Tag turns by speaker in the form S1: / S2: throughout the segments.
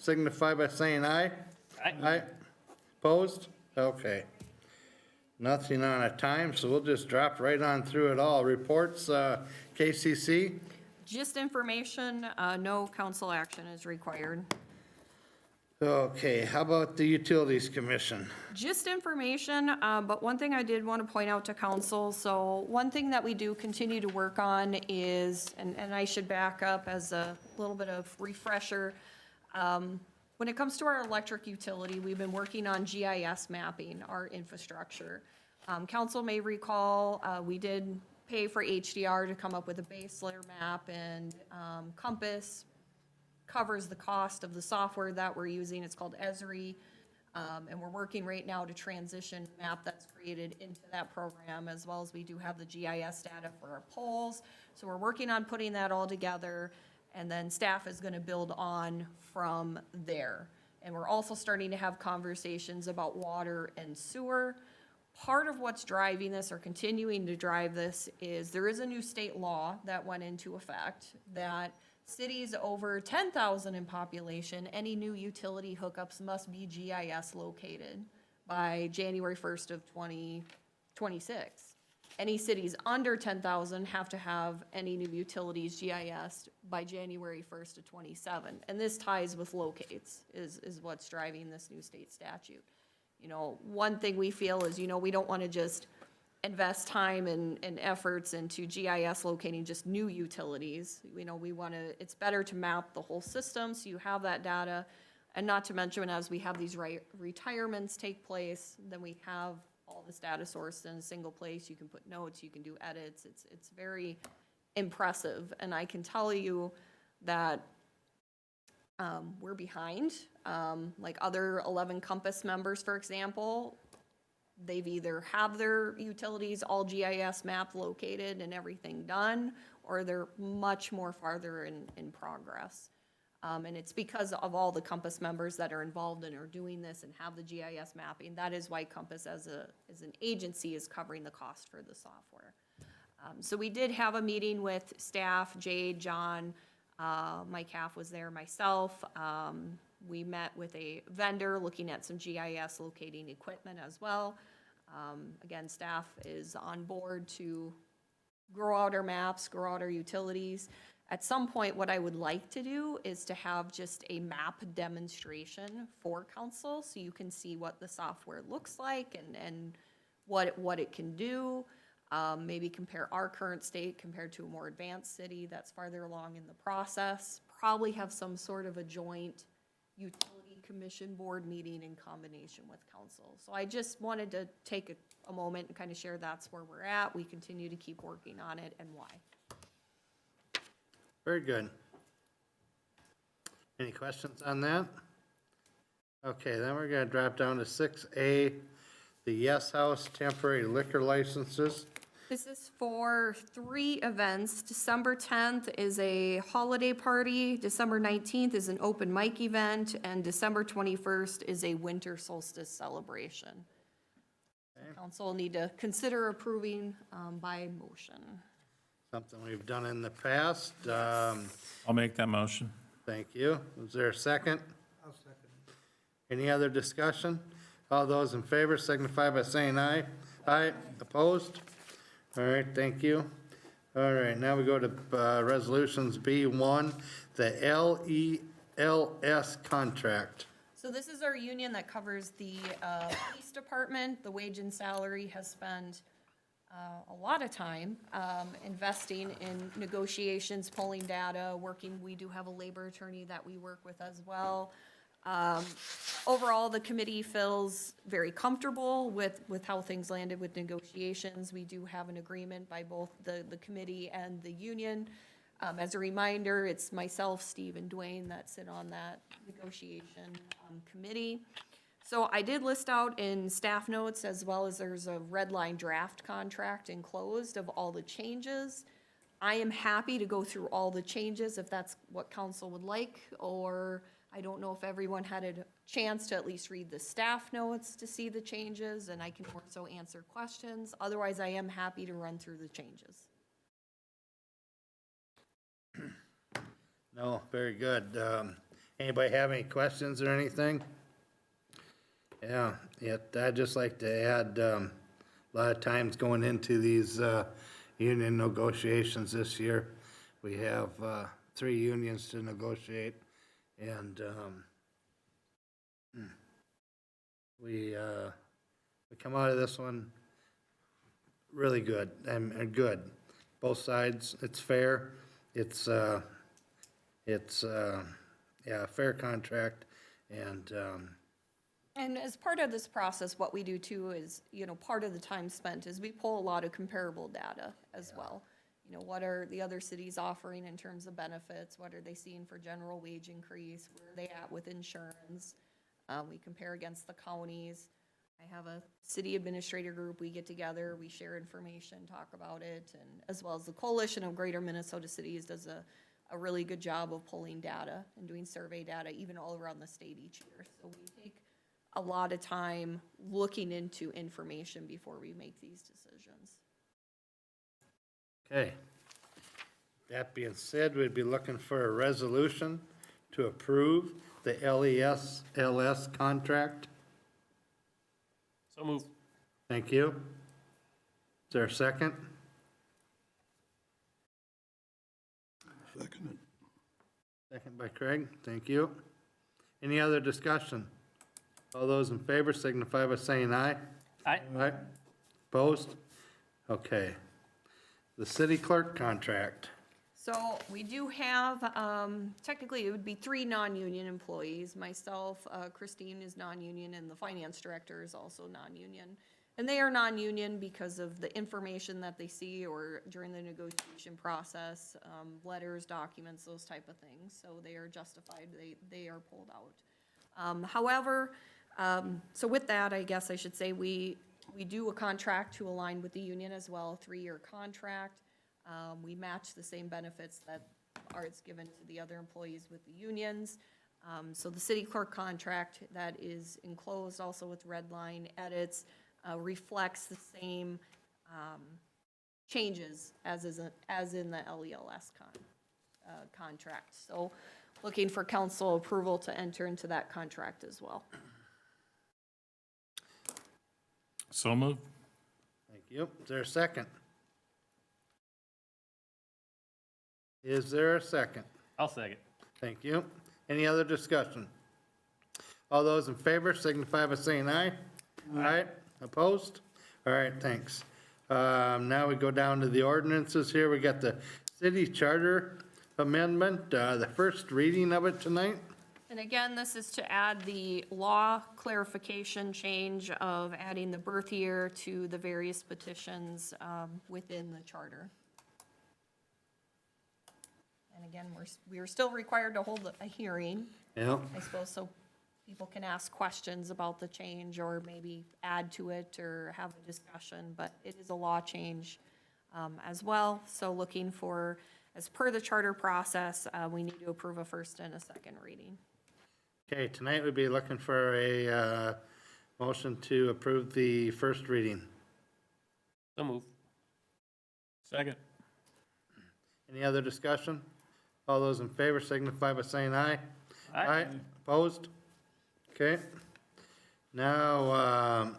S1: signify by saying aye. Aye. Opposed? Okay. Nothing on a time, so we'll just drop right on through it all. Reports, KCC?
S2: Just information, no council action is required.
S1: Okay, how about the Utilities Commission?
S2: Just information, but one thing I did want to point out to council, so one thing that we do continue to work on is, and I should back up as a little bit of refresher, when it comes to our electric utility, we've been working on GIS mapping our infrastructure. Council may recall, we did pay for HDR to come up with a base layer map, and Compass covers the cost of the software that we're using. It's called Esri. And we're working right now to transition map that's created into that program, as well as we do have the GIS data for our polls. So we're working on putting that all together, and then staff is gonna build on from there. And we're also starting to have conversations about water and sewer. Part of what's driving this, or continuing to drive this, is there is a new state law that went into effect that cities over 10,000 in population, any new utility hookups must be GIS located by January 1st of 2026. Any cities under 10,000 have to have any new utilities GIS by January 1st of 27. And this ties with locates, is what's driving this new state statute. You know, one thing we feel is, you know, we don't want to just invest time and efforts into GIS locating just new utilities. You know, we want to, it's better to map the whole system so you have that data. And not to mention, as we have these retirements take place, then we have all this data sourced in a single place. You can put notes, you can do edits. It's very impressive. And I can tell you that we're behind. Like other 11 Compass members, for example, they've either have their utilities all GIS mapped, located, and everything done, or they're much more farther in progress. And it's because of all the Compass members that are involved and are doing this and have the GIS mapping. That is why Compass as an agency is covering the cost for the software. So we did have a meeting with staff, Jade, John, Mike Half was there, myself. We met with a vendor looking at some GIS locating equipment as well. Again, staff is on board to grow out our maps, grow out our utilities. At some point, what I would like to do is to have just a map demonstration for council so you can see what the software looks like and what it can do. Maybe compare our current state compared to a more advanced city that's farther along in the process. Probably have some sort of a joint utility commission board meeting in combination with council. So I just wanted to take a moment and kind of share that's where we're at. We continue to keep working on it and why.
S1: Very good. Any questions on that? Okay, then we're gonna drop down to 6A, the Yes House temporary liquor licenses.
S2: This is for 3 events. December 10th is a holiday party, December 19th is an open mic event, and December 21st is a winter solstice celebration.
S1: Okay.
S2: Council will need to consider approving by motion.
S1: Something we've done in the past.
S3: I'll make that motion.
S1: Thank you. Is there a second?
S4: I'll second.
S1: Any other discussion? All those in favor signify by saying aye. Aye. Opposed? All right, thank you. All right, now we go to resolutions B1, the LELS contract.
S2: So this is our union that covers the police department. The wage and salary has spent a lot of time investing in negotiations, pulling data, working. We do have a labor attorney that we work with as well. Overall, the committee feels very comfortable with how things landed with negotiations. We do have an agreement by both the committee and the union. As a reminder, it's myself, Steve, and Dwayne that sit on that negotiation committee. So I did list out in staff notes, as well as there's a red line draft contract enclosed of all the changes. I am happy to go through all the changes if that's what council would like, or I don't know if everyone had a chance to at least read the staff notes to see the changes, and I can also answer questions. Otherwise, I am happy to run through the changes.
S1: No, very good. Anybody have any questions or anything? Yeah, I'd just like to add, a lot of times going into these, union negotiations this year, we have, 3 unions to negotiate, and, we come out of this one really good, and good. Both sides, it's fair, it's, yeah, fair contract, and,
S2: And as part of this process, what we do too is, part of the time spent is we pull a lot of comparable data as well. What are the other cities offering in terms of benefits? What are they seeing for general wage increase? Where are they at with insurance? We compare against the counties. I have a city administrator group. We get together, we share information, talk about it, and as well as the Coalition of Greater Minnesota Cities does a really good job of pulling data and doing survey data even all around the state each year. So we take a lot of time looking into information before we make these decisions.
S1: okay. That being said, we'd be looking for a resolution to approve the LES contract.
S3: So move.
S1: Thank you. Is there a second?
S4: Second.
S1: Second by Craig, thank you. Any other discussion? All those in favor signify by saying aye.
S3: Aye.
S1: Aye. Opposed? Okay. The city clerk contract.
S2: So we do have, technically it would be 3 non-union employees. Myself, Christine is non-union, and the finance director is also non-union. And they are non-union because of the information that they see or during the negotiation process, letters, documents, those type of things. So they are justified, they are pulled out. However, so with that, I guess I should say, we do a contract to align with the union as well, 3-year contract. We match the same benefits that is given to the other employees with the unions. So the city clerk contract that is enclosed also with red line edits reflects the same changes as in the LELS contract. So looking for council approval to enter into that contract as well.
S3: So move.
S1: Thank you. Is there a second? Is there a second?
S3: I'll second.
S1: Thank you. Any other discussion? All those in favor signify by saying aye. Aye. Opposed? All right, thanks. Now we go down to the ordinances here. We got the city charter amendment, the first reading of it tonight.
S2: And again, this is to add the law clarification change of adding the birth year to the various petitions within the charter. And again, we're still required to hold a hearing,
S1: Yeah.
S2: I suppose, so people can ask questions about the change or maybe add to it or have a discussion, but it is a law change as well. So looking for, as per the charter process, we need to approve a first and a second reading.
S1: Okay, tonight we'd be looking for a motion to approve the first reading.
S3: So move. Second.
S1: Any other discussion? All those in favor signify by saying aye.
S3: Aye.
S1: Opposed? Okay. Now,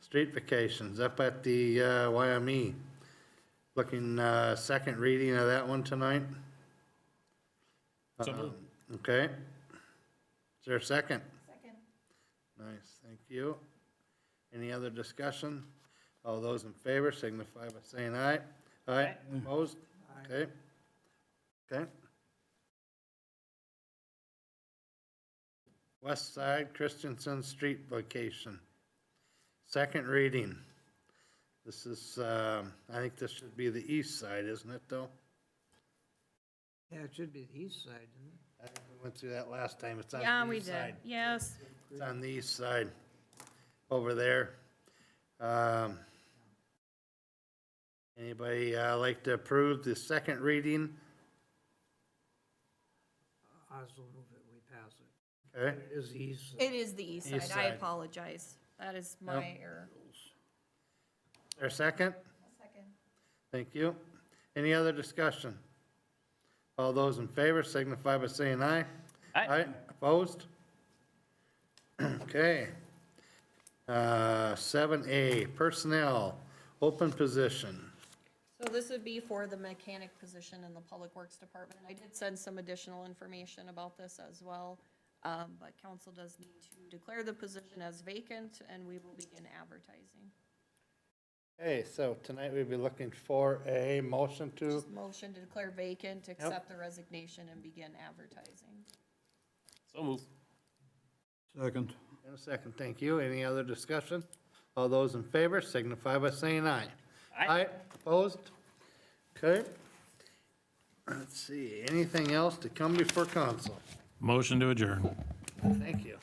S1: street vacations up at the YME. Looking, second reading of that one tonight.
S3: So moved.
S1: Okay. Is there a second?
S2: Second.
S1: Nice, thank you. Any other discussion? All those in favor signify by saying aye. Aye. Opposed? Okay. Okay. West Side Christensen Street vacation. Second reading. This is, I think this should be the east side, isn't it, though?
S4: Yeah, it should be the east side, isn't it?
S1: I think we went through that last time. It's on
S2: Yeah,
S1: the
S2: we
S1: east
S2: did,
S1: side.
S2: yes.
S1: It's on the east side, over there. Anybody like to approve the second reading?
S4: I also move that we pass it.
S1: Okay,
S4: It is the east side.
S2: It is the east side,
S1: East
S2: I
S1: side.
S2: apologize. That is my error.
S1: is there a second?
S2: Second.
S1: Thank you. Any other discussion? All those in favor signify by saying aye.
S3: Aye.
S1: Opposed? Okay. 7A, personnel, open position.
S2: So this would be for the mechanic position in the Public Works Department. I did send some additional information about this as well, but council does need to declare the position as vacant, and we will begin advertising.
S1: Okay, so tonight we'll be looking for a motion to,
S2: Just motion to declare vacant, accept the resignation, and begin advertising.
S3: So move.
S5: Second.
S1: in a second, thank you. Any other discussion? All those in favor signify by saying aye.
S3: Aye.
S1: Opposed? Okay. Let's see, anything else to come before council?
S3: Motion to adjourn.
S1: Thank you.